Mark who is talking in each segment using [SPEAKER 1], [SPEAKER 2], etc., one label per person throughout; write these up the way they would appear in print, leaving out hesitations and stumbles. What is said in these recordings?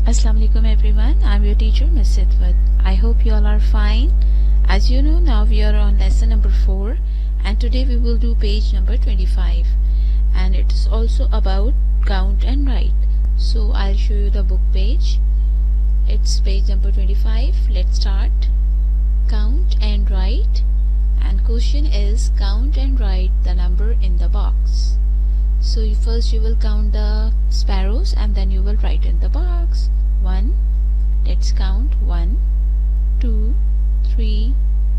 [SPEAKER 1] Assalamu alaikum everyone. I'm your teacher Miss Sidwat. I hope you all are fine. As you know, now we are on lesson number 4 and today we will do page number 25 and it is also about count and write. So I'll show you the book page. It's page number 25. Let's start. Count and write, and question is count and write the number in the box. So first you will count the sparrows and then you will write in the box. 1. Let's count. 1, 2, 3,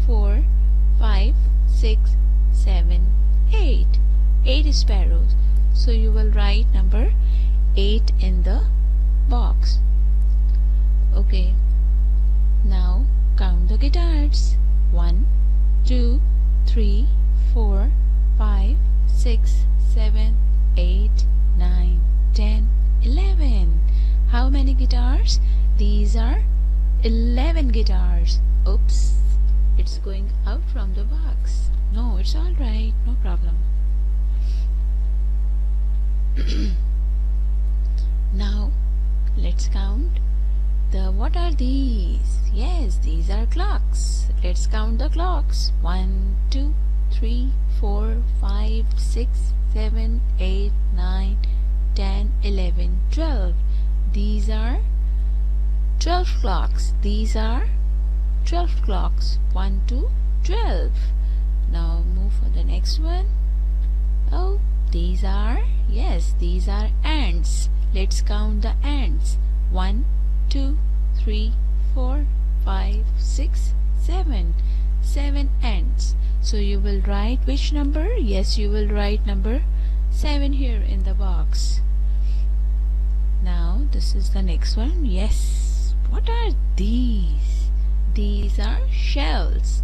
[SPEAKER 1] 4, 5, 6, 7, 8. 8 sparrows. So you will write number 8 in the box. Okay. Now count the guitars. 1, 2, 3, 4, 5, 6, 7, 8, 9, 10, 11. How many guitars? These are 11 guitars. Oops, it's going out from the box. No, it's alright, no problem. Now let's count what are these? Yes, these are clocks. Let's count the clocks. 1, 2, 3, 4, 5, 6, 7, 8, 9, 10, 11, 12. These are 12 clocks. These are 12 clocks. 1, 2, 12. Now move for the next one. Oh, these are, yes, these are ants. Let's count the ants. 1, 2, 3, 4, 5, 6, 7. 7 ants. So you will write which number? Yes, you will write number 7 here in the box. Now this is the next one. Yes, what are these? These are shells.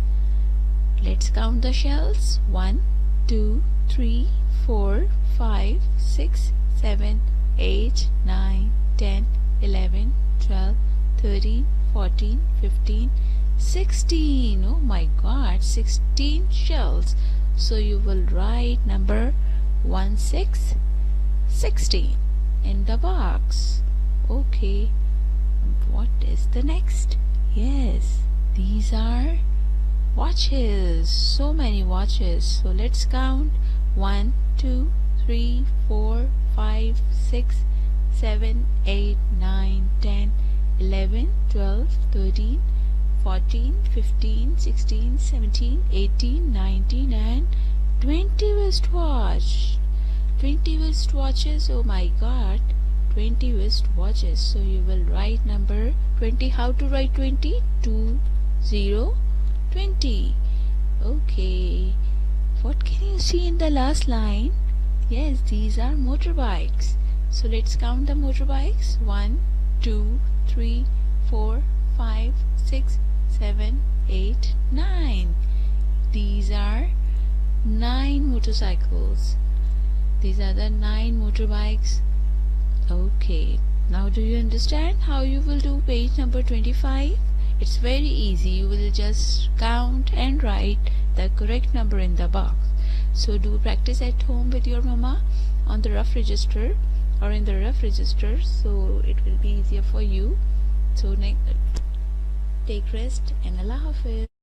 [SPEAKER 1] Let's count the shells. 1, 2, 3, 4, 5, 6, 7, 8, 9, 10, 11, 12, 13, 14, 15, 16. Oh my god, 16 shells. So you will write number 16 in the box. Okay, what is the next? Yes, these are watches. So many watches. So let's count. 1, 2, 3, 4, 5, 6, 7, 8, 9, 10, 11, 12, 13, 14, 15, 16, 17, 18, 19 and 20 wristwatch. 20 wristwatches. Oh my god, 20 wristwatches. So you will write number 20. How to write 20? 2, 0, 20. Okay. What can you see in the last line? Yes, these are motorbikes. So let's count the motorbikes. 1, 2, 3, 4, 5, 6, 7, 8, 9. These are 9 motorcycles. These are the 9 motorbikes. Okay, now do you understand how you will do page number 25? It's very easy. You will just count and write the correct number in the box. So do practice at home with your mama on the rough register or in the rough register, so it will be easier for you. So take rest and Allah Hafiz.